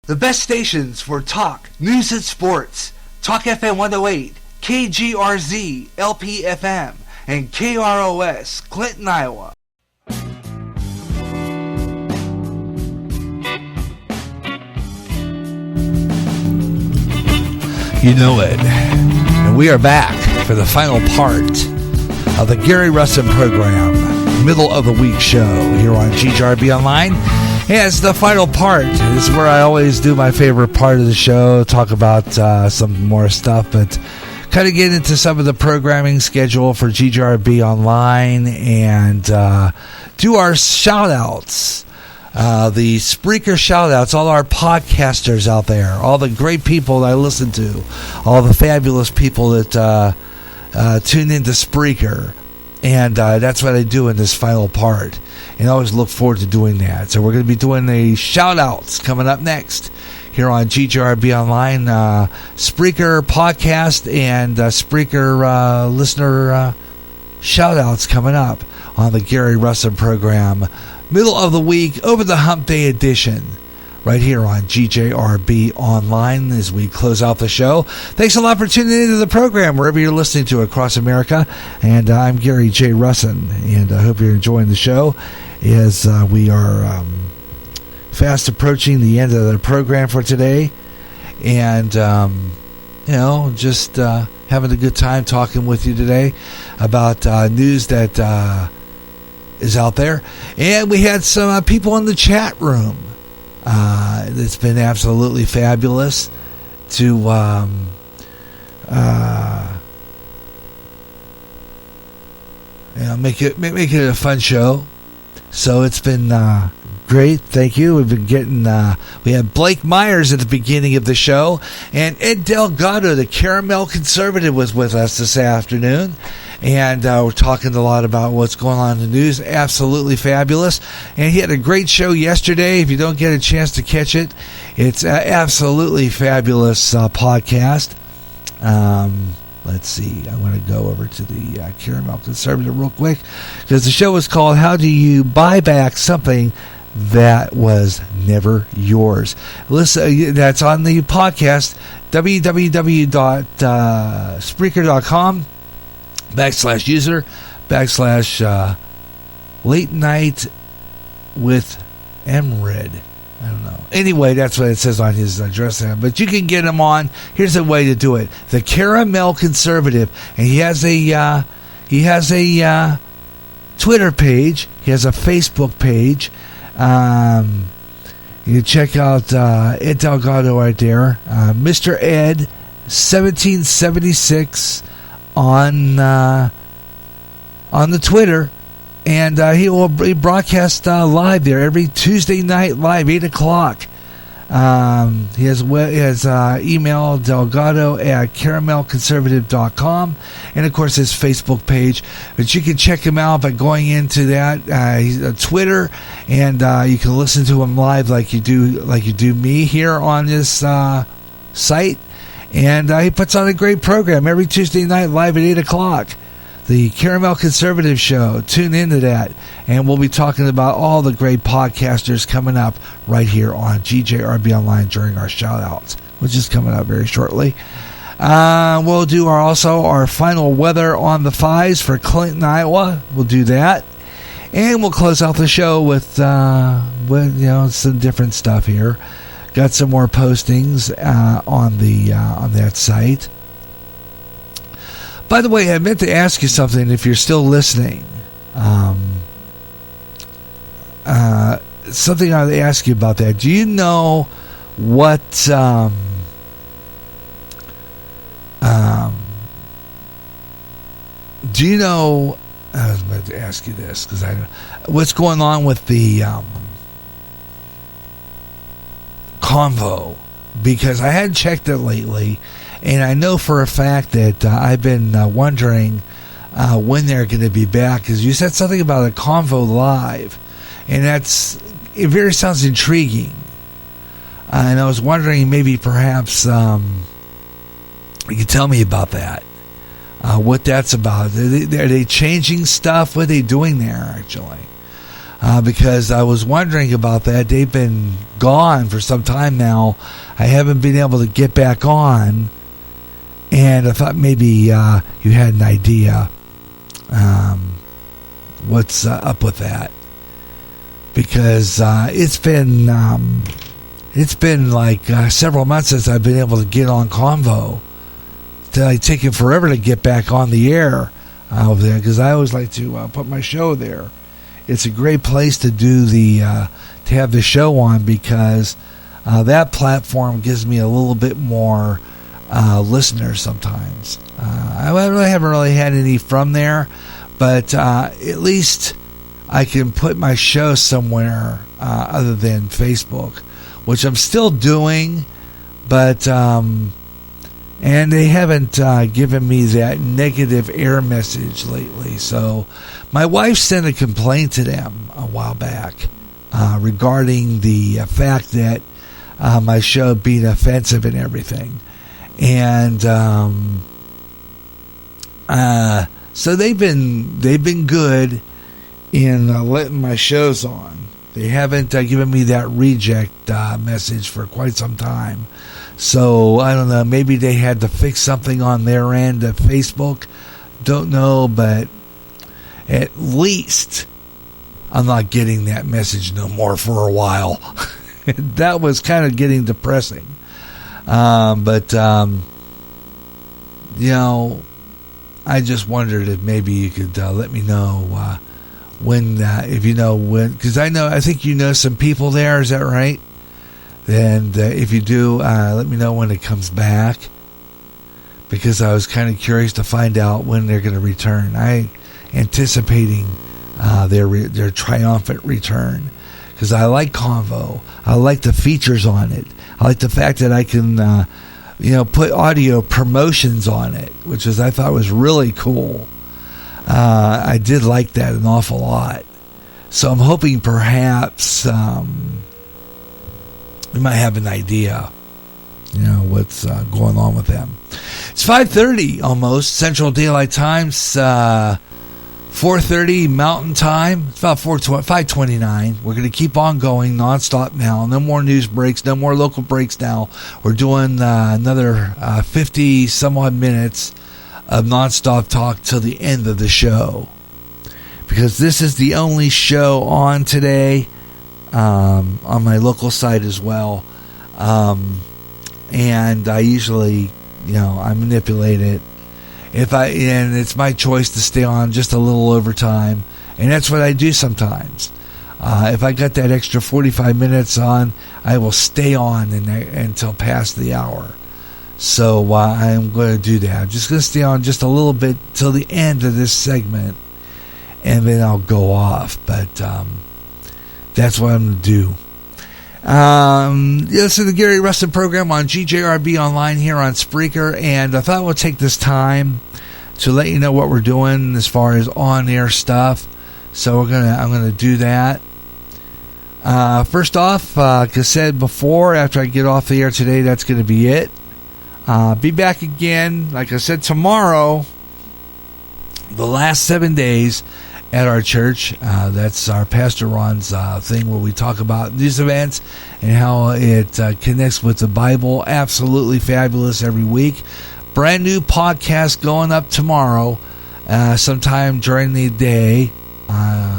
The best stations for talk, news, and sports. Talk FM 108, KGRZ, LPFM, and KROS, Clinton, Iowa. You know it. And we are back for the final part of the Gary Russen program, middle of the week show here on GJRB Online. Yes, the final part is where I always do my favorite part of the show, talk about some more stuff, but kind of get into some of the programming schedule for GJRB Online and do our shout-outs. The Spreaker shout-outs, all our podcasters out there, all the great people that I listen to, all the fabulous people that tune into Spreaker. And that's what I do in this final part. And I always look forward to doing that. So we're going to be doing the shout-outs coming up next here on GJRB Online. Spreaker podcast and Spreaker listener shout-outs coming up on the Gary Russen program. Middle of the week, over the hump day edition, right here on GJRB Online as we close out the show. Thanks a lot for tuning into the program, wherever you're listening to across America. And I'm Gary J. Russen, and I hope you're enjoying the show as we are fast approaching the end of the program for today. And, just having a good time talking with you today about news that is out there. And we had some people in the chat room. It's been absolutely fabulous to make it a fun show. So it's been great. Thank you. We've been getting we had Blake Myers at the beginning of the show, and Ed Delgado, the Caramel Conservative, was with us this afternoon. And we're talking a lot about what's going on in the news. Absolutely fabulous. And he had a great show yesterday. If you don't get a chance to catch it, it's absolutely fabulous podcast. Let's see. I'm going to go over to the Caramel Conservative real quick, because the show is called How Do You Buy Back Something That Was Never Yours? Listen, that's on the podcast, www.spreaker.com. /user /late night with Emred. I don't know. Anyway, that's what it says on his address there. But you can get him on. Here's a way to do it: the Caramel Conservative, and he has a Twitter page. He has a Facebook page. You can check out Ed Delgado right there, Mr. Ed 1776. On the Twitter, and he will broadcast live there every Tuesday night, live 8 o'clock. He has email delgado@caramelconservative.com, and of course his Facebook page. But you can check him out by going into that he's Twitter, and you can listen to him live like you do me here on this site. And he puts on a great program every Tuesday night live at 8 o'clock. The Caramel Conservative Show. Tune into that. And we'll be talking about all the great podcasters coming up right here on GJRB Online during our shout-outs, which is coming up very shortly. We'll do our final weather on the 5s for Clinton, Iowa. We'll do that. And we'll close out the show with some different stuff here. Got some more postings on that site. By the way, I meant to ask you something if you're still listening. Something I'd ask you about that. Do you know what do you know I was about to ask you this because what's going on with the Convo, because I hadn't checked it lately, and I know for a fact that I've been wondering when they're going to be back, because you said something about a Convo Live, and it very sounds intriguing, and I was wondering maybe perhaps you could tell me about that, what that's about. Are they changing stuff? What are they doing there, actually? because I was wondering about that. They've been gone for some time now. I haven't been able to get back on, and I thought maybe you had an idea what's up with that, because it's been like several months since I've been able to get on Convo. It's taken forever to get back on the air over there, because I always like to put my show there. It's a great place to do to have the show on, because that platform gives me a little bit more listeners sometimes. I haven't really had any from there, but at least I can put my show somewhere other than Facebook, which I'm still doing, but and they haven't given me that negative error message lately. So my wife sent a complaint to them a while back regarding the fact that my show being offensive and everything. And so they've been good in letting my shows on. They haven't given me that reject message for quite some time. So I don't know, maybe they had to fix something on their end of Facebook. Don't know, but at least I'm not getting that message no more for a while. That was kind of getting depressing. But you know, I just wondered if maybe you could let me know when, if you know when, because I think you know some people there. Is that right? And if you do, let me know when it comes back, because I was kind of curious to find out when they're going to return. I anticipating their triumphant return, because I like Convo. I like the features on it. I like the fact that I can put audio promotions on it, which I thought was really cool. I did like that an awful lot. So I'm hoping perhaps we might have an idea, what's going on with them. It's 5:30 almost, Central Daylight Time. 4:30 Mountain Time. It's about 5:29. We're going to keep on going nonstop now. No more news breaks, no more local breaks now. We're doing another 50 some odd minutes of nonstop talk till the end of the show, because this is the only show on today on my local site as well. And I usually, I manipulate it. And it's my choice to stay on just a little overtime, and that's what I do sometimes. If I got that extra 45 minutes on, I will stay on until past the hour. So I'm going to do that. I'm just going to stay on just a little bit till the end of this segment, and then I'll go off. But that's what I'm going to do. This is the Gary Russen program on GJRB Online here on Spreaker, and I thought we'll take this time to let you know what we're doing as far as on-air stuff. So I'm gonna do that. First off, like I said before, after I get off the air today, that's going to be it. Be back again, like I said, tomorrow, the last 7 days at our church. That's our Pastor Ron's thing, where we talk about news events and how it connects with the Bible. Absolutely fabulous every week. Brand new podcast going up tomorrow sometime during the day.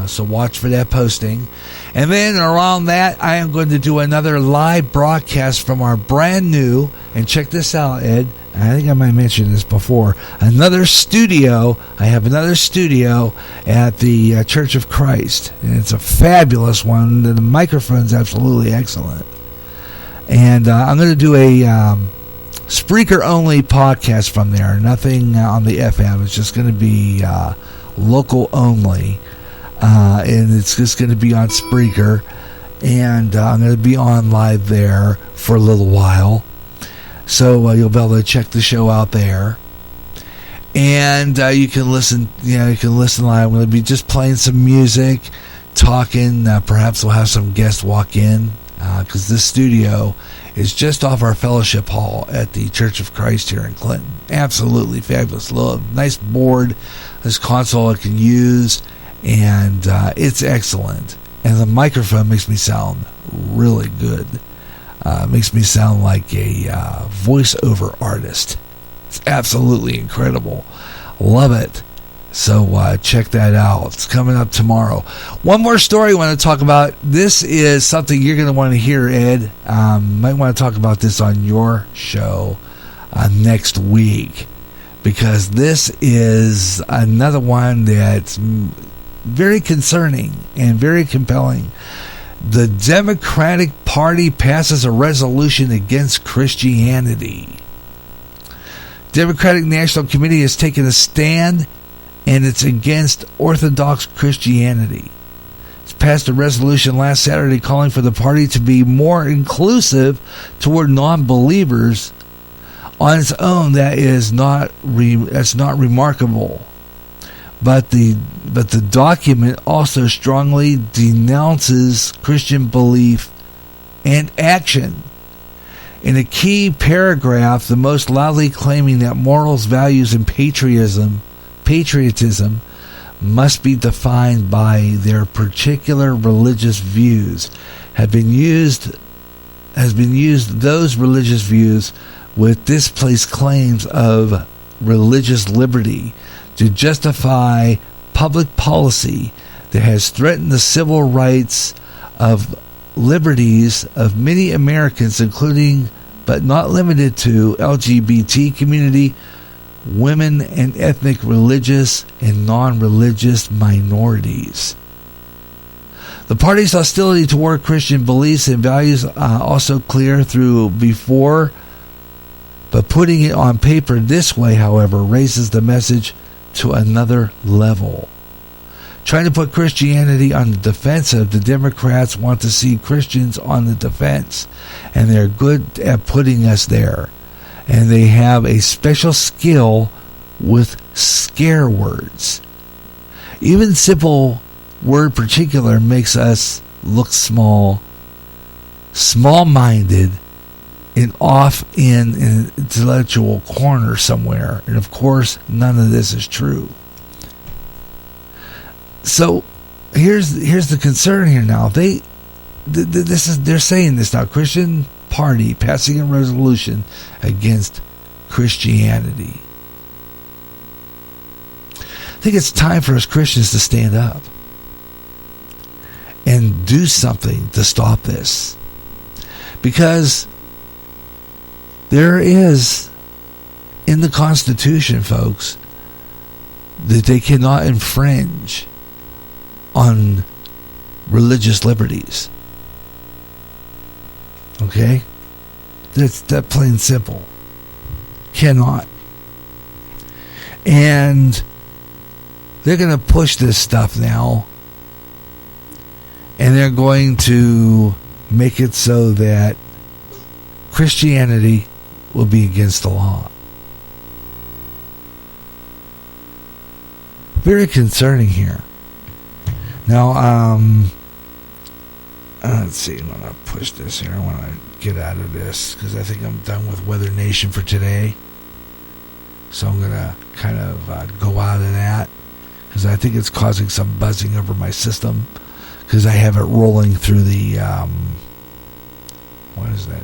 So watch for that posting. And then around that, I am going to do another live broadcast from our brand new, and check this out, Ed, I think I might mention this before, another studio. I have another studio at the Church of Christ, and it's a fabulous one. The microphone's absolutely excellent. And I'm going to do a Spreaker-only podcast from there, nothing on the FM. It's just going to be local only. And it's just going to be on Spreaker, and I'm going to be on live there for a little while, so you'll be able to check the show out there, and you can listen. You can listen live. I'm going to be just playing some music, talking. Perhaps we'll have some guests walk in, because this studio is just off our fellowship hall at the Church of Christ here in Clinton. Absolutely fabulous. Little nice board, this console I can use. And it's excellent. And the microphone makes me sound really good. Makes me sound like a voiceover artist. It's absolutely incredible. Love it. So check that out. It's coming up tomorrow. One more story I want to talk about. This is something you're going to want to hear, Ed. Might want to talk about this on your show next week, because this is another one that's very concerning and very compelling. The Democratic Party passes a resolution against Christianity. Democratic National Committee has taken a stand, and it's against Orthodox Christianity. It's passed a resolution last Saturday calling for the party to be more inclusive toward non-believers. On its own, that's not remarkable. But the document also strongly denounces Christian belief and action. In a key paragraph, the most loudly claiming that morals, values, and patriotism must be defined by their particular religious views has been used those religious views with displaced claims of religious liberty to justify public policy that has threatened the civil rights of liberties of many Americans, including but not limited to LGBT community, women, and ethnic, religious, and non-religious minorities. The party's hostility toward Christian beliefs and values also clear through before, but putting it on paper this way, however, raises the message to another level. Trying to put Christianity on the defensive, the Democrats want to see Christians on the defense, and they're good at putting us there. And they have a special skill with scare words. Even simple word particular makes us look small, small-minded, and off in an intellectual corner somewhere. And of course, none of this is true. So here's the concern here now. They're saying this now. Christian party passing a resolution against Christianity. I think it's time for us Christians to stand up and do something to stop this, because there is in the Constitution, folks, that they cannot infringe on religious liberties. Okay? That's that plain simple. Cannot. And they're going to push this stuff now, and they're going to make it so that Christianity will be against the law. Very concerning here. Now, let's see. I'm going to push this here. I want to get out of this because I think I'm done with Weather Nation for today. So I'm going to kind of go out of that because I think it's causing some buzzing over my system because I have it rolling through the, what is that?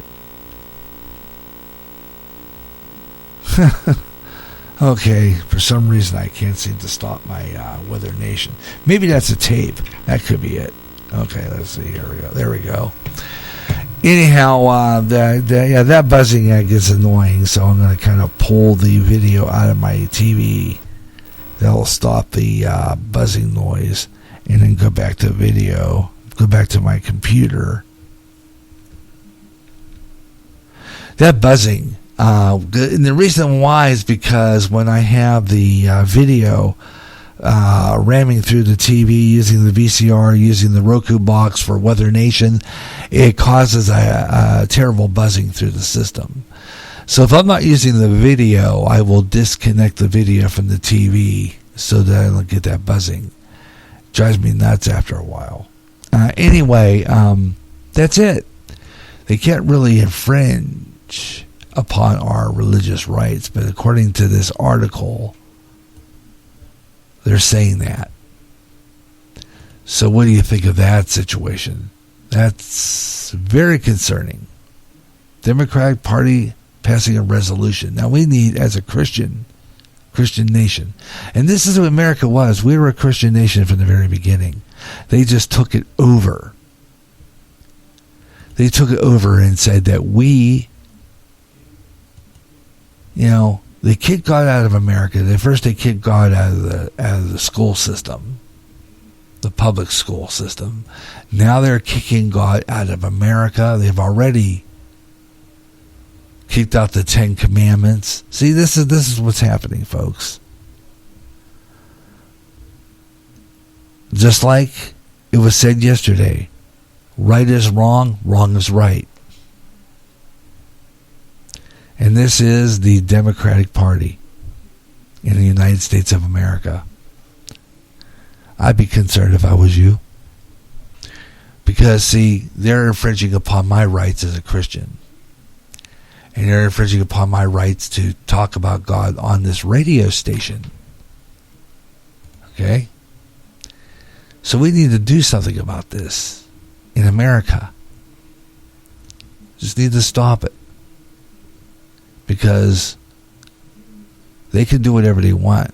Okay, for some reason I can't seem to stop my Weather Nation. Maybe that's a tape. That could be it. Okay, let's see. Here we go. There we go. Anyhow, that buzzing gets annoying, so I'm going to kind of pull the video out of my TV. That'll stop the buzzing noise, and then go back to video. Go back to my computer. That buzzing. And the reason why is because when I have the video ramming through the TV using the VCR, using the Roku box for Weather Nation, it causes a terrible buzzing through the system. So if I'm not using the video, I will disconnect the video from the TV so that I don't get that buzzing. It drives me nuts after a while. Anyway, that's it. They can't really infringe upon our religious rights, but according to this article, they're saying that. So what do you think of that situation? That's very concerning. Democratic Party passing a resolution. Now we need, as a Christian nation, and this is what America was. We were a Christian nation from the very beginning. They just took it over. They took it over and said that we, they kicked God out of America. First they kicked God out of the school system, the public school system. Now they're kicking God out of America. They've already kicked out the 10 Commandments. See, this is what's happening, folks. Just like it was said yesterday, right is wrong, wrong is right. And this is the Democratic Party in the United States of America. I'd be concerned if I was you. Because, see, they're infringing upon my rights as a Christian. And they're infringing upon my rights to talk about God on this radio station. Okay? So we need to do something about this in America. Just need to stop it. Because they can do whatever they want.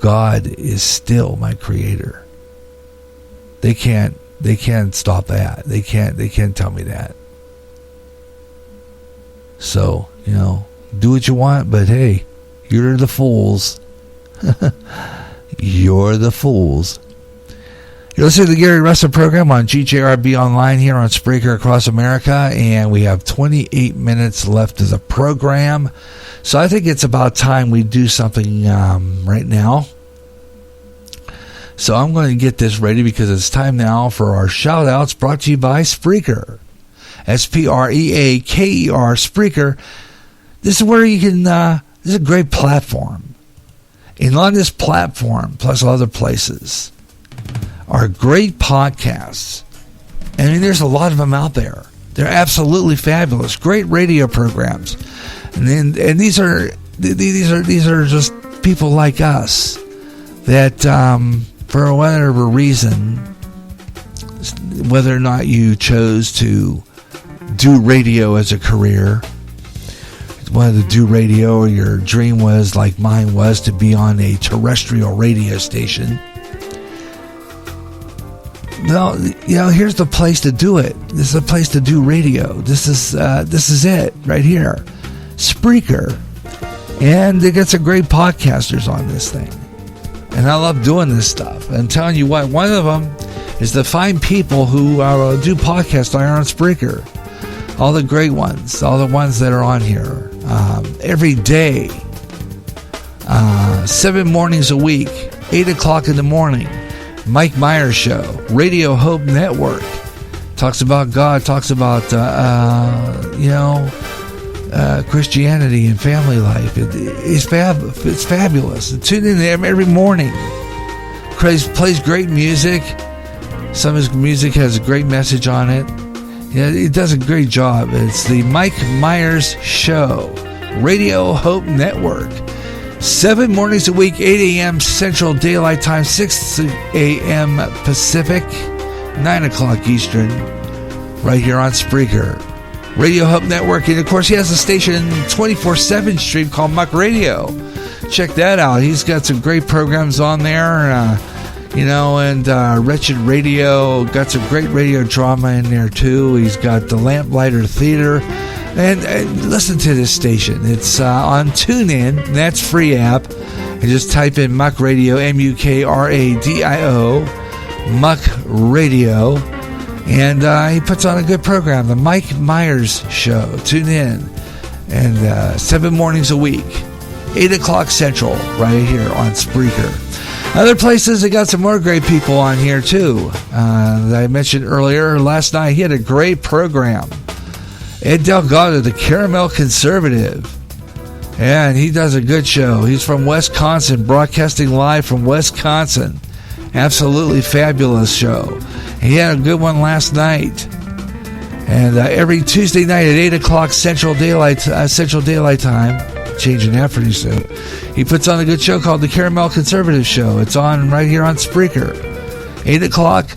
God is still my creator. They can't stop that. They can't tell me that. So, do what you want, but hey, you're the fools. You're the fools. You're listening to the Gary Russen program on GJRB Online here on Spreaker across America, and we have 28 minutes left of the program. So I think it's about time we do something right now. So I'm going to get this ready because it's time now for our shout-outs brought to you by Spreaker. Spreaker, Spreaker. This is where you can, this is a great platform. And on this platform, plus other places, are great podcasts. I mean, there's a lot of them out there. They're absolutely fabulous. Great radio programs. And these are just people like us that, for whatever reason, whether or not you chose to do radio as a career, wanted to do radio, or your dream was, like mine was, to be on a terrestrial radio station. Well, here's the place to do it. This is a place to do radio. This is it right here. Spreaker. And they got some great podcasters on this thing. And I love doing this stuff. And I'm telling you what, one of them is to find people who do podcasts on Spreaker. All the great ones, all the ones that are on here every day, 7 mornings a week, 8 o'clock in the morning. Mike Myers Show, Radio Hope Network, talks about God, talks about Christianity and family life. It's fabulous. Tune in every morning. Plays great music. Some of his music has a great message on it. Yeah, it does a great job. It's the Mike Myers Show, Radio Hope Network. 7 mornings a week, 8 a.m. Central Daylight Time, 6 a.m. Pacific, 9 o'clock Eastern, right here on Spreaker. Radio Hope Network. And, of course, he has a station 24/7 stream called Muck Radio. Check that out. He's got some great programs on there. And Wretched Radio, got some great radio drama in there too. He's got the Lamplighter Theater, and listen to this station. It's on TuneIn, and that's free app. And just type in Muck Radio, MUKRADIO, Muck Radio, and he puts on a good program, the Mike Myers Show. Tune in, and 7 mornings a week, 8 o'clock Central, right here on Spreaker. Other places, they got some more great people on here, too. That I mentioned earlier, last night, he had a great program. Ed Delgado, the Caramel Conservative. And he does a good show. He's from Wisconsin, broadcasting live from Wisconsin. Absolutely fabulous show. He had a good one last night. And every Tuesday night at 8 o'clock Central Daylight Time, changing that pretty soon, he puts on a good show called the Caramel Conservative Show. It's on right here on Spreaker. 8 o'clock.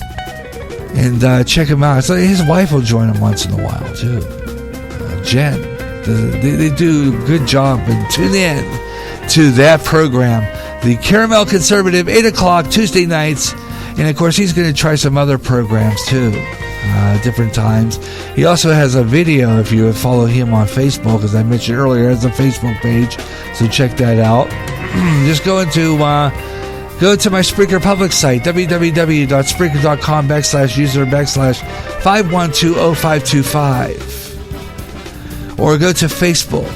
And check him out. So his wife will join him once in a while, too. Jen. They do a good job. And tune in to that program. The Caramel Conservative, 8 o'clock, Tuesday nights. And, of course, he's going to try some other programs, too, different times. He also has a video, if you follow him on Facebook, as I mentioned earlier, he has a Facebook page. So check that out. Just go to my Spreaker public site, www.spreaker.com/user/5120525. Or go to Facebook.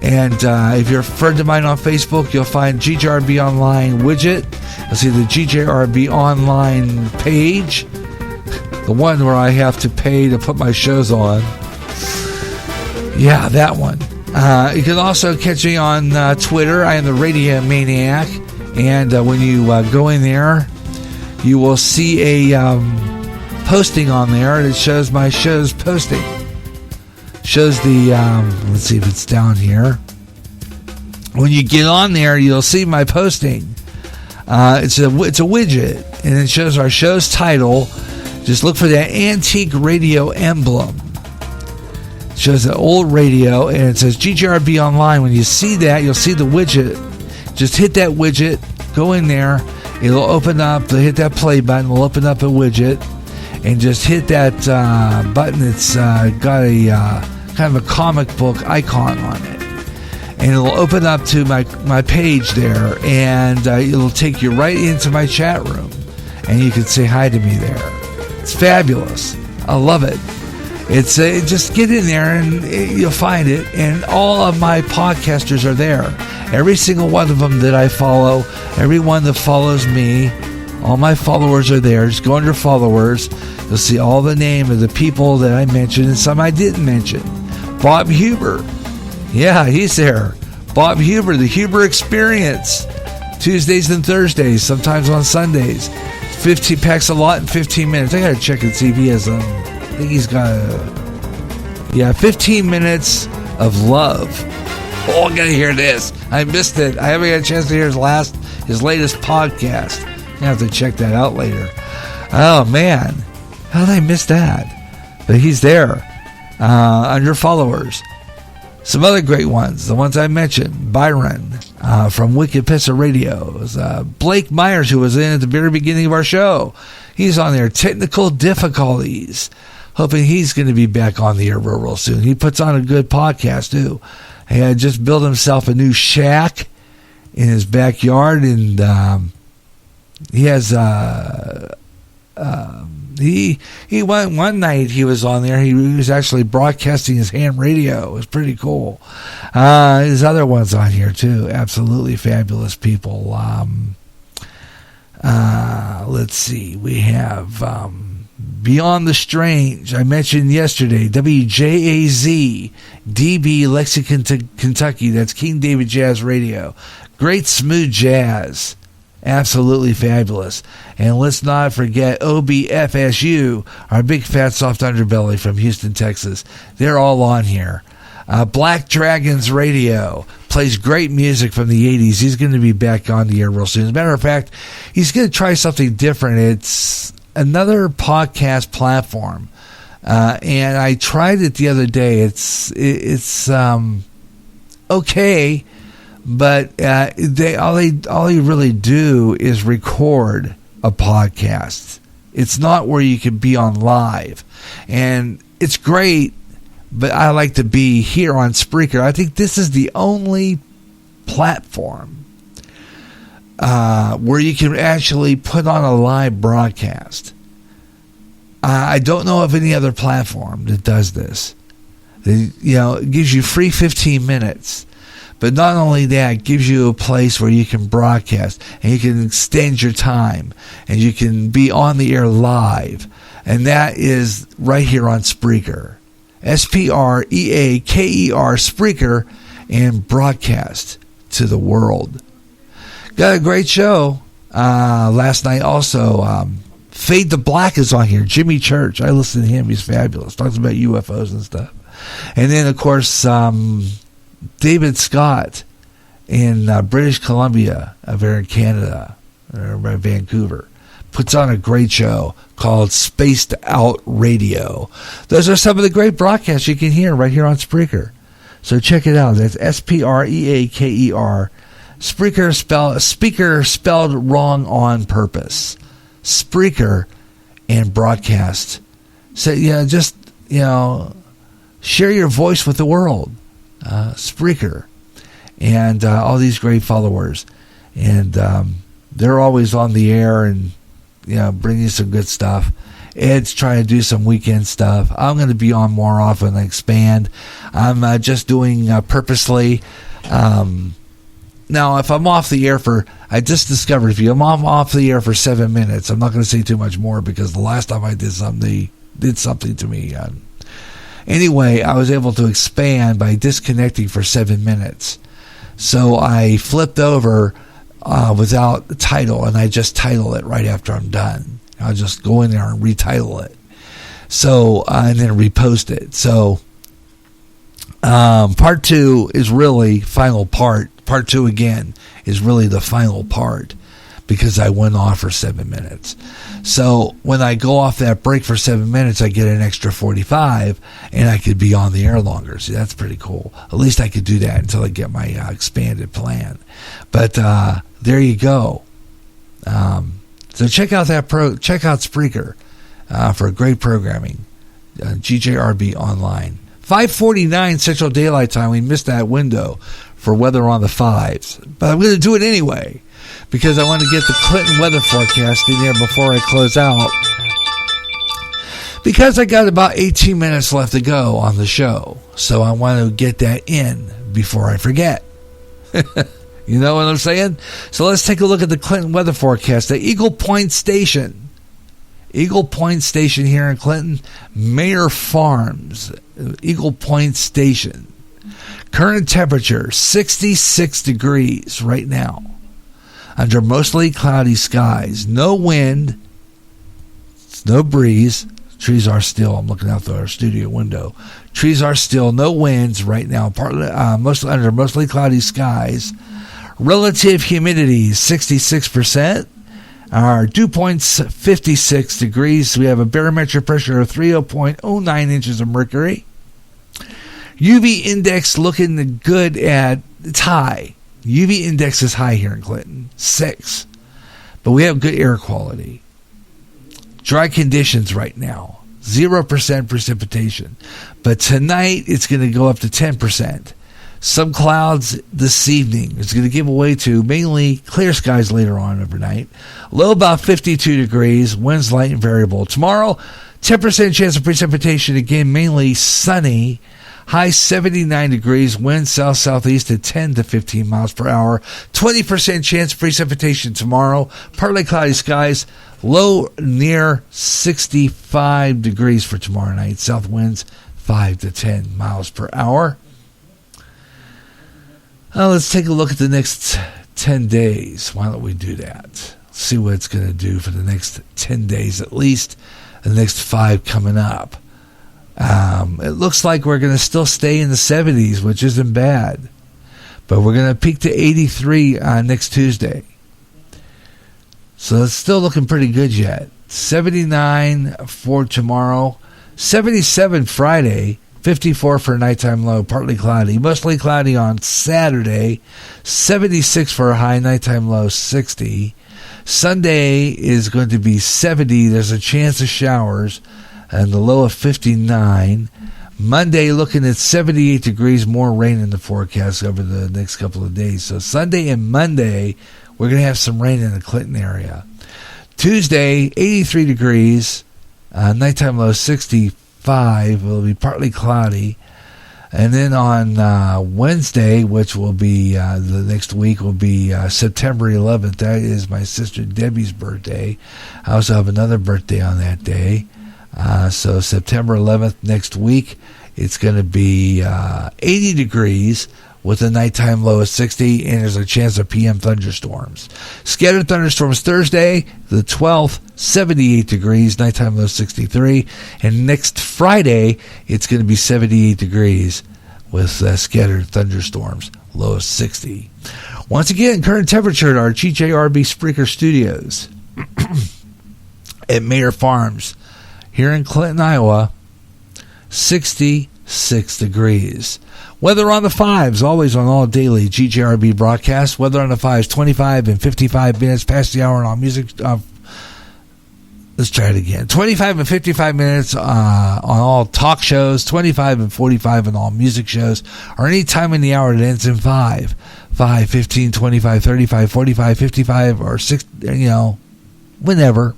And if you're a friend of mine on Facebook, you'll find GJRB Online widget. You'll see the GJRB Online page. The one where I have to pay to put my shows on. Yeah, that one. You can also catch me on Twitter. I am the Radio Maniac. And when you go in there, you will see a posting on there that shows my show's posting. Shows the, let's see if it's down here. When you get on there, you'll see my posting. It's a widget, and it shows our show's title. Just look for that antique radio emblem. It shows the old radio, and it says GJRB Online. When you see that, you'll see the widget. Just hit that widget, go in there, it'll open up, hit that play button, will open up a widget, and just hit that button that's got a kind of a comic book icon on it. And it'll open up to my page there, and it'll take you right into my chat room, and you can say hi to me there. It's fabulous. I love it. It's just get in there and you'll find it, and all of my podcasters are there. Every single one of them that I follow, everyone that follows me, all my followers are there. Just go under followers. You'll see all the name of the people that I mentioned and some I didn't mention. Bob Huber. Yeah, he's there. Bob Huber, the Huber Experience. Tuesdays and Thursdays, sometimes on Sundays. 15 packs a lot in 15 minutes. I got to check and see if he has I think he's got 15 minutes of love. Oh, I got to hear this. I missed it. I haven't got a chance to hear his latest podcast. I have to check that out later. Oh, man. How did I miss that? But he's there. Under followers. Some other great ones. The ones I mentioned. Byron from Wicked Pissa Radio. Blake Myers, who was in at the very beginning of our show. He's on there. Technical difficulties. Hoping he's going to be back on the air real soon. He puts on a good podcast, too. He had just built himself a new shack in his backyard, and he has he went one night. He was on there. He was actually broadcasting his ham radio. It was pretty cool. His other ones on here too. Absolutely fabulous people. Let's see. We have Beyond the Strange. I mentioned yesterday. WJAZ DB Lexington, Kentucky. That's King David Jazz Radio. Great smooth jazz. Absolutely fabulous. And let's not forget OBFSU, our big fat soft underbelly from Houston, Texas. They're all on here. Black Dragons Radio plays great music from the 80s. He's going to be back on the air real soon. As a matter of fact, he's going to try something different. It's another podcast platform. And I tried it the other day. It's okay. But all they really do is record a podcast. It's not where you can be on live, and it's great. But I like to be here on Spreaker. I think this is the only platform where you can actually put on a live broadcast. I don't know of any other platform that does this. It gives you free 15 minutes. But not only that, it gives you a place where you can broadcast and you can extend your time and you can be on the air live. And that is right here on Spreaker. Spreaker, Spreaker, and broadcast to the world. Got a great show. Last night also, Fade to Black is on here. Jimmy Church. I listen to him. He's fabulous. Talks about UFOs and stuff. And then, of course, David Scott in British Columbia, over in Canada, or Vancouver. puts on a great show called Spaced Out Radio. Those are some of the great broadcasts you can hear right here on Spreaker. So check it out. That's Spreaker. Speaker spelled wrong on purpose. Spreaker and broadcast. So, just, share your voice with the world. Spreaker. And all these great followers. And they're always on the air and, bring you some good stuff. Ed's trying to do some weekend stuff. I'm going to be on more often and expand. I'm just doing purposely. Now, if I'm off the air I just discovered if I'm off the air for 7 minutes, I'm not going to say too much more because the last time I did something, they did something to me. Anyway, I was able to expand by disconnecting for 7 minutes. So I flipped over without the title, and I just title it right after I'm done. I'll just go in there and retitle it. So, and then repost it. So, part 2 is really final part. Part 2 again is really the final part because I went off for 7 minutes. So when I go off that break for 7 minutes, I get an extra 45 and I could be on the air longer. See, that's pretty cool. At least I could do that until I get my expanded plan. But there you go. So check out check out Spreaker for great programming. GJRB Online. 5:49 Central Daylight Time. We missed that window for weather on the 5s. But I'm going to do it anyway because I want to get the Clinton weather forecast in there before I close out. Because I got about 18 minutes left to go on the show. So I want to get that in before I forget. You know what I'm saying? So let's take a look at the Clinton weather forecast. The Eagle Point Station. Eagle Point Station here in Clinton. Mayor Farms. Eagle Point Station. Current temperature, 66 degrees right now. Under mostly cloudy skies. No wind. No breeze. Trees are still. I'm looking out our studio window. Trees are still. No winds right now. Partly, under mostly cloudy skies. Relative humidity, 66%. Our dew point's 56 degrees. We have a barometric pressure of 30.09 inches of mercury. UV index looking good it's high. UV index is high here in Clinton, 6. But we have good air quality. Dry conditions right now, 0% precipitation. But tonight it's going to go up to 10%. Some clouds this evening. It's going to give way to mainly clear skies later on overnight. Low about 52 degrees. Winds light and variable. Tomorrow, 10% chance of precipitation. Again, mainly sunny. High 79 degrees. Wind south-southeast at 10 to 15 miles per hour. 20% chance of precipitation tomorrow. Partly cloudy skies. Low near 65 degrees for tomorrow night. South winds 5 to 10 miles per hour. Let's take a look at the next 10 days. Why don't we do that? See what it's going to do for the next 10 days at least. The next 5 coming up. It looks like we're going to still stay in the 70s, which isn't bad. But we're going to peak to 83 next Tuesday. So it's still looking pretty good yet. 79 for tomorrow. 77 Friday. 54 for a nighttime low, partly cloudy. Mostly cloudy on Saturday. 76 for a high, nighttime low 60. Sunday is going to be 70. There's a chance of showers. And the low of 59. Monday looking at 78 degrees, more rain in the forecast over the next couple of days. So Sunday and Monday, we're going to have some rain in the Clinton area. Tuesday, 83 degrees. Nighttime low 65. Will be partly cloudy. And then on Wednesday, which will be the next week, will be September 11th. That is my sister Debbie's birthday. I also have another birthday on that day. So September 11th next week, it's going to be 80 degrees with a nighttime low of 60, and there's a chance of PM thunderstorms. Scattered thunderstorms Thursday, the 12th, 78 degrees, nighttime low 63. And next Friday, it's going to be 78 degrees with scattered thunderstorms, low of 60. Once again, current temperature at our GJRB Spreaker Studios. at Mayer Farms here in Clinton, Iowa, 66 degrees. Weather on the fives, always on all daily GJRB broadcasts. Weather on the fives, 25 and 55 minutes past the hour on all music. Let's try it again. 25 and 55 minutes on all talk shows, 25 and 45 on all music shows, or any time in the hour that ends in 5, 15, 25, 35, 45, 55, or 6, whenever.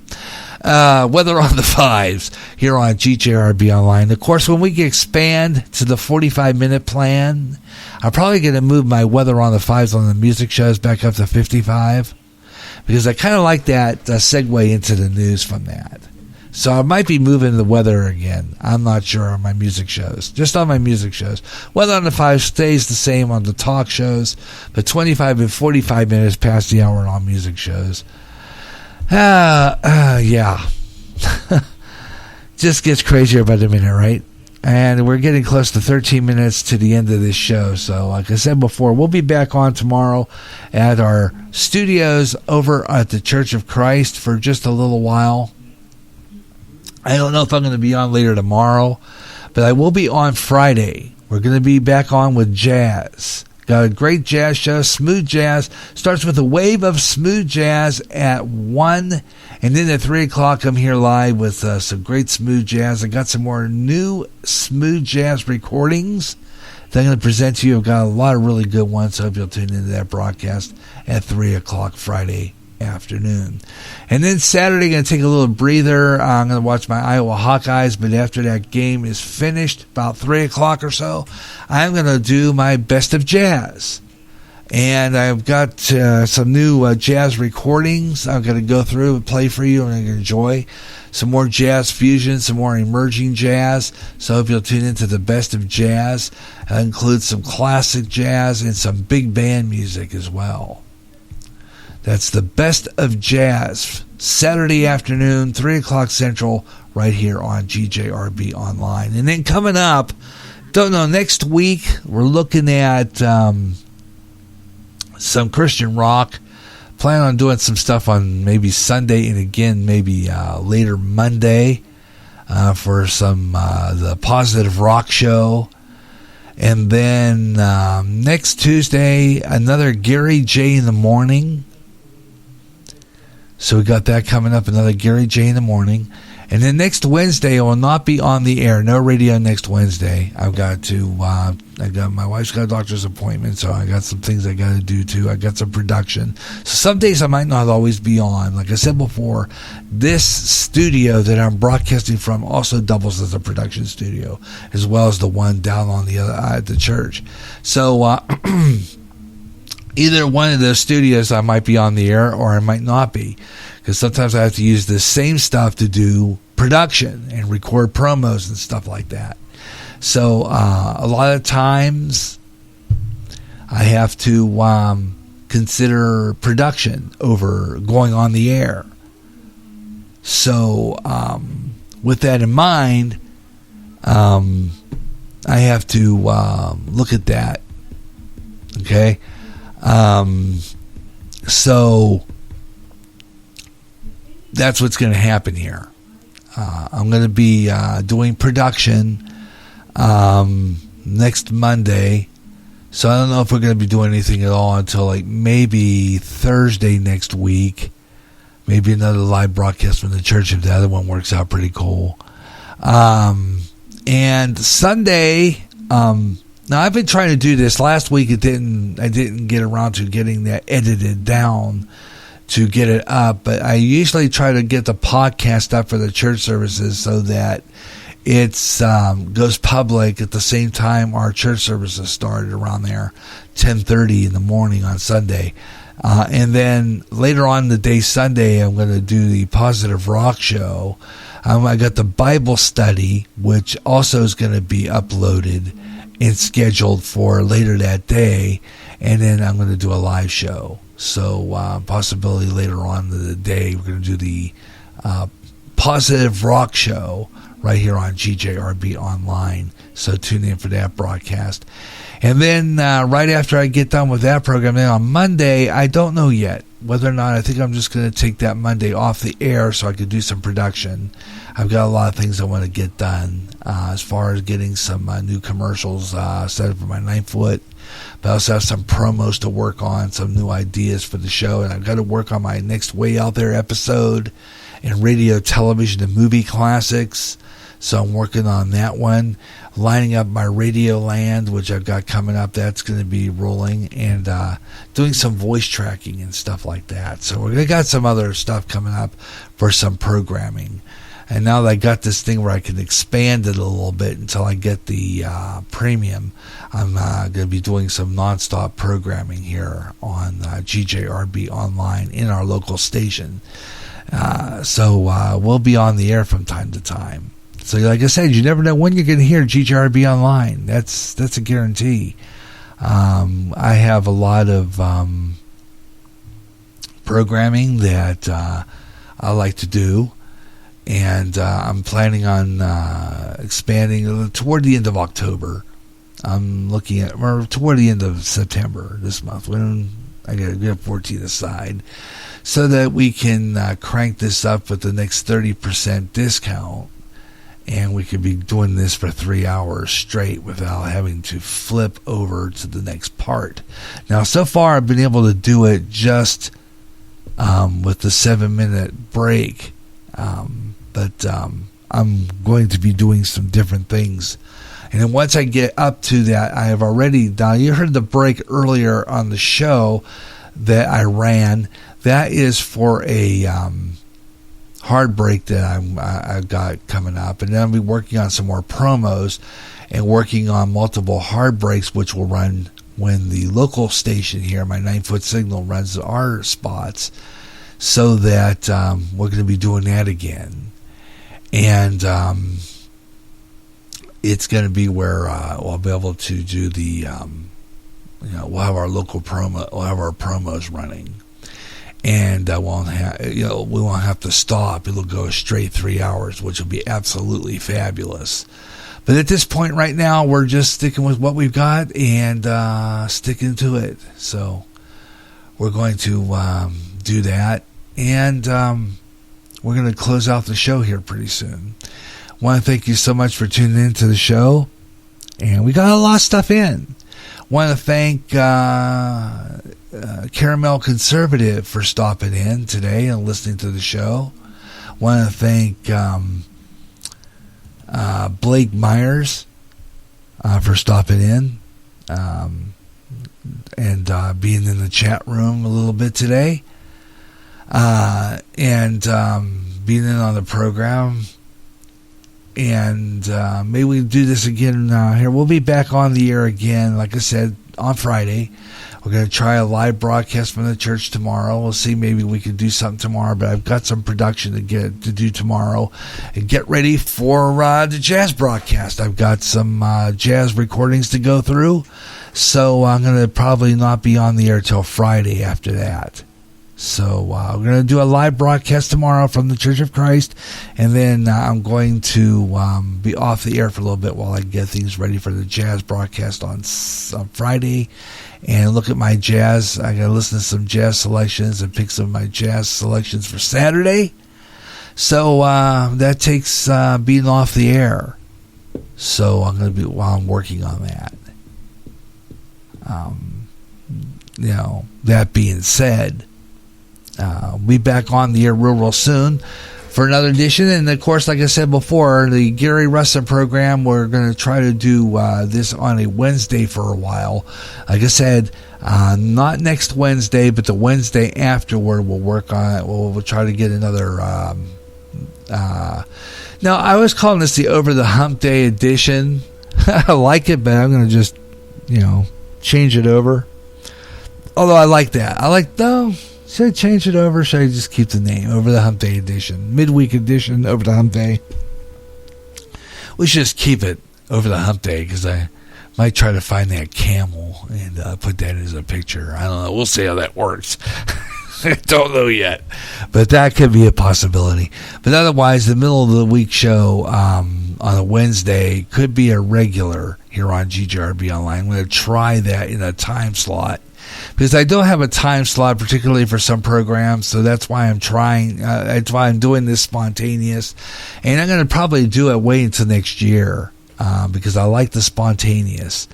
Weather on the fives here on GJRB Online. Of course, when we expand to the 45-minute plan, I'm probably going to move my weather on the fives on the music shows back up to 55, because I kind of like that segue into the news from that. So I might be moving the weather again. I'm not sure on my music shows. Just on my music shows. Weather on the five stays the same on the talk shows, but 25 and 45 minutes past the hour on all music shows. Yeah. Just gets crazier by the minute, right? And we're getting close to 13 minutes to the end of this show. So, like I said before, we'll be back on tomorrow at our studios over at the Church of Christ for just a little while. I don't know if I'm going to be on later tomorrow, but I will be on Friday. We're going to be back on with jazz. Got a great jazz show, smooth jazz. Starts with a wave of smooth jazz at 1. And then at 3 o'clock, I'm here live with some great smooth jazz. I got some more new smooth jazz recordings that I'm going to present to you. I've got a lot of really good ones, so I hope you'll tune into that broadcast at 3 o'clock Friday afternoon. And then Saturday, going to take a little breather. I'm going to watch my Iowa Hawkeyes, but after that game is finished, about 3 o'clock or so, I'm going to do my best of jazz. And I've got some new jazz recordings I'm going to go through and play for you, and I'm going to enjoy some more jazz fusion, some more emerging jazz. So I hope you'll tune into the best of jazz. It includes some classic jazz and some big band music as well. That's the best of jazz, Saturday afternoon, 3 o'clock Central, right here on GJRB Online. And then coming up, don't know, next week, we're looking at some Christian rock. Plan on doing some stuff on maybe Sunday and again maybe later Monday for some the Positive Rock Show. And then next Tuesday, another Gary J in the morning. So we got that coming up, another Gary J in the morning. And then next Wednesday, I will not be on the air. No radio next Wednesday. My wife's got a doctor's appointment, so I got some things I got to do too. I got some production. So some days I might not always be on. Like I said before, this studio that I'm broadcasting from also doubles as a production studio, as well as the one down on the other at the church. So either one of those studios I might be on the air or I might not be, because sometimes I have to use the same stuff to do production and record promos and stuff like that. So a lot of times I have to consider production over going on the air. So with that in mind, I have to look at that. Okay? So that's what's going to happen here. I'm going to be doing production next Monday, so I don't know if we're going to be doing anything at all until like maybe Thursday next week. Maybe another live broadcast from the church if the other one works out pretty cool. And Sunday, now I've been trying to do this. Last week I didn't get around to getting that edited down to get it up, but I usually try to get the podcast up for the church services so that it's goes public at the same time our church services started, around there 10:30 in the morning on Sunday. And then later on the day Sunday, I'm going to do the Positive Rock Show. I got the Bible study, which also is going to be uploaded and scheduled for later that day. And then I'm going to do a live show. So possibility later on in the day, we're going to do the Positive Rock Show right here on GJRB Online. So tune in for that broadcast. And then right after I get done with that program, then on Monday, I don't know yet. whether or not I think I'm just going to take that Monday off the air so I could do some production. I've got a lot of things I want to get done as far as getting some new commercials set up for my 9-foot. But I also have some promos to work on, some new ideas for the show, and I've got to work on my next Way Out There episode and radio, television, and movie classics. So I'm working on that one, lining up my Radio Land, which I've got coming up. That's going to be rolling, and doing some voice tracking and stuff like that. So we got some other stuff coming up for some programming. And now that I got this thing where I can expand it a little bit until I get the premium, I'm going to be doing some nonstop programming here on GJRB Online in our local station. So we'll be on the air from time to time. So like I said, you never know when you're going to hear GJRB Online. That's a guarantee. I have a lot of programming that I like to do. And I'm planning on expanding toward the end of October. I'm looking at, or toward the end of September this month, when I get 14 aside, so that we can crank this up with the next 30% discount. And we could be doing this for 3 hours straight without having to flip over to the next part. Now, so far, I've been able to do it just with the 7-minute break. But I'm going to be doing some different things. And then once I get up to that, I have already done, you heard the break earlier on the show that I ran. That is for a hard break that I've got coming up. And then I'll be working on some more promos and working on multiple hard breaks, which will run when the local station here, my 9-foot signal, runs our spots, so that we're going to be doing that again. And it's going to be where we'll be able to do the, we'll have our local promo, we'll have our promos running, and we won't have to stop. It'll go straight 3 hours, which will be absolutely fabulous. But at this point right now, we're just sticking with what we've got and sticking to it. So we're going to do that, and we're going to close out the show here pretty soon. I want to thank you so much for tuning in to the show, and we got a lot of stuff in. I want to thank Caramel Conservative for stopping in today and listening to the show. I want to thank Blake Myers for stopping in and being in the chat room a little bit today. And being in on the program, and maybe we do this again here. We'll be back on the air again, like I said, on Friday. We're going to try a live broadcast from the church tomorrow. We'll see, maybe we can do something tomorrow, but I've got some production to do tomorrow, and get ready for the jazz broadcast. I've got some jazz recordings to go through, so I'm going to probably not be on the air till Friday after that. So we're going to do a live broadcast tomorrow from the Church of Christ, and then I'm going to be off the air for a little bit while I get things ready for the jazz broadcast on Friday, and look at my jazz. I got to listen to some jazz selections and pick some of my jazz selections for Saturday. So that takes being off the air. So I'm going to be, while I'm working on that. That being said, we'll be back on the air real soon for another edition. And of course, like I said before, the Gary Russen program, we're going to try to do this on a Wednesday for a while. Like I said, not next Wednesday, but the Wednesday afterward, we'll work on it. We'll try to get another now, I was calling this the Over the Hump Day edition. I like it, but I'm going to just change it over. Although I like that. Should I change it over? Should I just keep the name? Over the Hump Day edition. Midweek edition, Over the Hump Day. We should just keep it Over the Hump Day, because I might try to find that camel and put that as a picture. I don't know. We'll see how that works. I don't know yet. But that could be a possibility. But otherwise, the middle of the week show on a Wednesday could be a regular here on GJRB Online. I'm going to try that in a time slot because I don't have a time slot, particularly for some programs. So that's why I'm trying. That's why I'm doing this spontaneous, and I'm going to probably do it wait until next year because I like the spontaneous.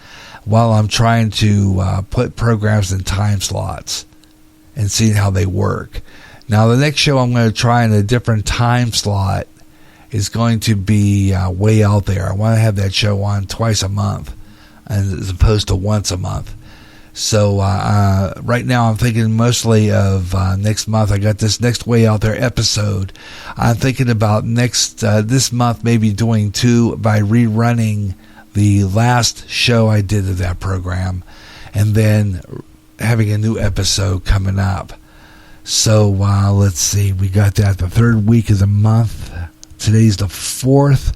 While I'm trying to put programs in time slots and seeing how they work. Now, the next show I'm going to try in a different time slot is going to be way out there. I want to have that show on twice a month as opposed to once a month. So right now I'm thinking mostly of next month. I got this next Way Out There episode. I'm thinking about this month maybe doing 2 by rerunning the last show I did of that program, and then having a new episode coming up. So let's see, we got that the 3rd week of the month. Today's the 4th.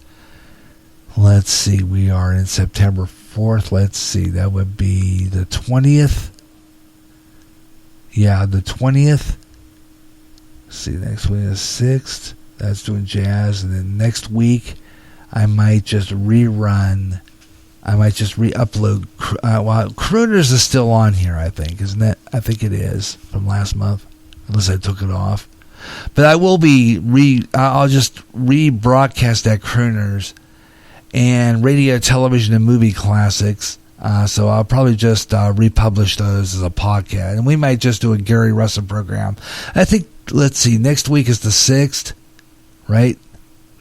Let's see, we are in September 4th. Let's see, that would be the 20th. Yeah, the 20th. Let's see, next week is 6th. That's doing jazz. And then next week, I might just re-upload. Crooners is still on here, I think, isn't it? I think it is from last month, unless I took it off. But I will I'll just rebroadcast that Crooners and radio, television, and movie classics. So I'll probably just republish those as a podcast, and we might just do a Gary Russen program. I think. Let's see. Next week is the 6th, right?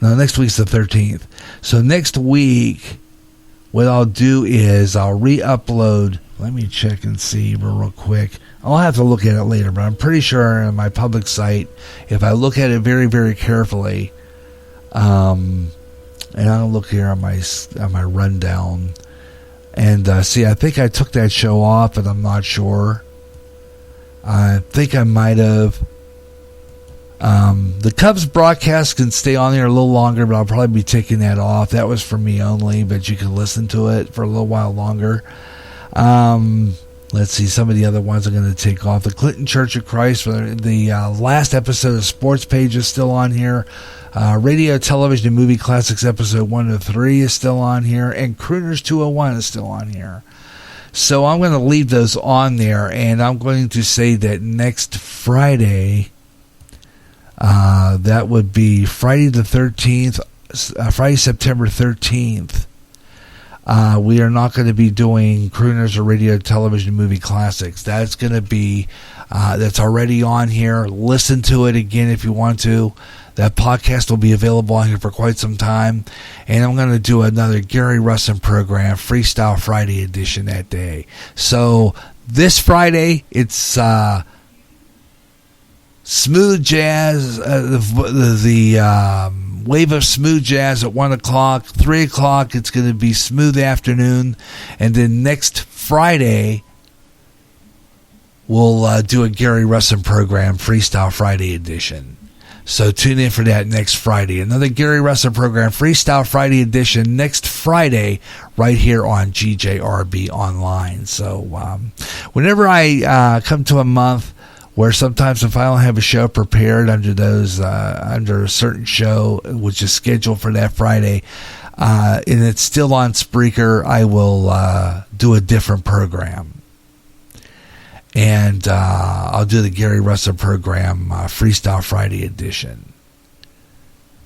No, next week's the 13th. So next week, what I'll do is I'll re-upload. Let me check and see real quick. I'll have to look at it later, but I'm pretty sure on my public site, if I look at it very, very carefully, and I'll look here on my rundown, and see, I think I took that show off, but I'm not sure. I think I might have. The Cubs broadcast can stay on there a little longer, but I'll probably be taking that off. That was for me only, but you can listen to it for a little while longer. Let's see, some of the other ones I'm going to take off. The Clinton Church of Christ, the last episode of Sports Page is still on here. Radio, television, and movie classics episode 1 to 3 is still on here, and Crooners 201 is still on here. So I'm going to leave those on there, and I'm going to say that next Friday, that would be Friday the 13th, Friday, September 13th. We are not going to be doing Crooners or radio, television, movie classics. That's going to be, that's already on here. Listen to it again if you want to. That podcast will be available on here for quite some time. And I'm going to do another Gary Russen program, Freestyle Friday edition that day. So this Friday, it's smooth jazz, the wave of smooth jazz at 1 o'clock. 3 o'clock, it's going to be smooth afternoon. And then next Friday, we'll do a Gary Russen program, Freestyle Friday edition. So tune in for that next Friday. Another Gary Russen program, Freestyle Friday edition, next Friday, right here on GJRB Online. So whenever I come to a month where sometimes if I don't have a show prepared under a certain show, which is scheduled for that Friday, and it's still on Spreaker, I will do a different program. And I'll do the Gary Russen program, Freestyle Friday edition.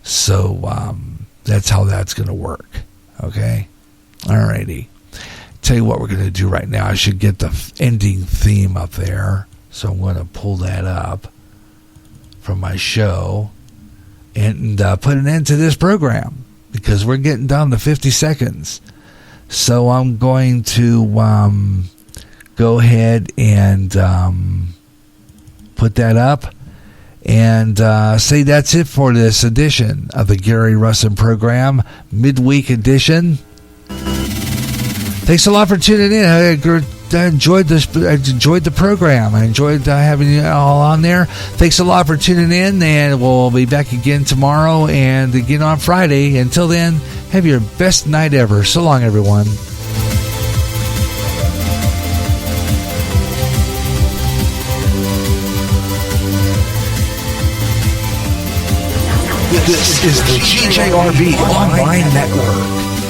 So that's how that's going to work. Okay? Alrighty. Tell you what we're going to do right now. I should get the ending theme up there. So I'm going to pull that up from my show and put an end to this program because we're getting down to 50 seconds. So I'm going to go ahead and put that up and say that's it for this edition of the Gary Russen program, midweek edition. Thanks a lot for tuning in. I enjoyed the program. I enjoyed having you all on there. Thanks a lot for tuning in, and we'll be back again tomorrow and again on Friday. Until then, have your best night ever. So long, everyone. This is the GJRB Online Network.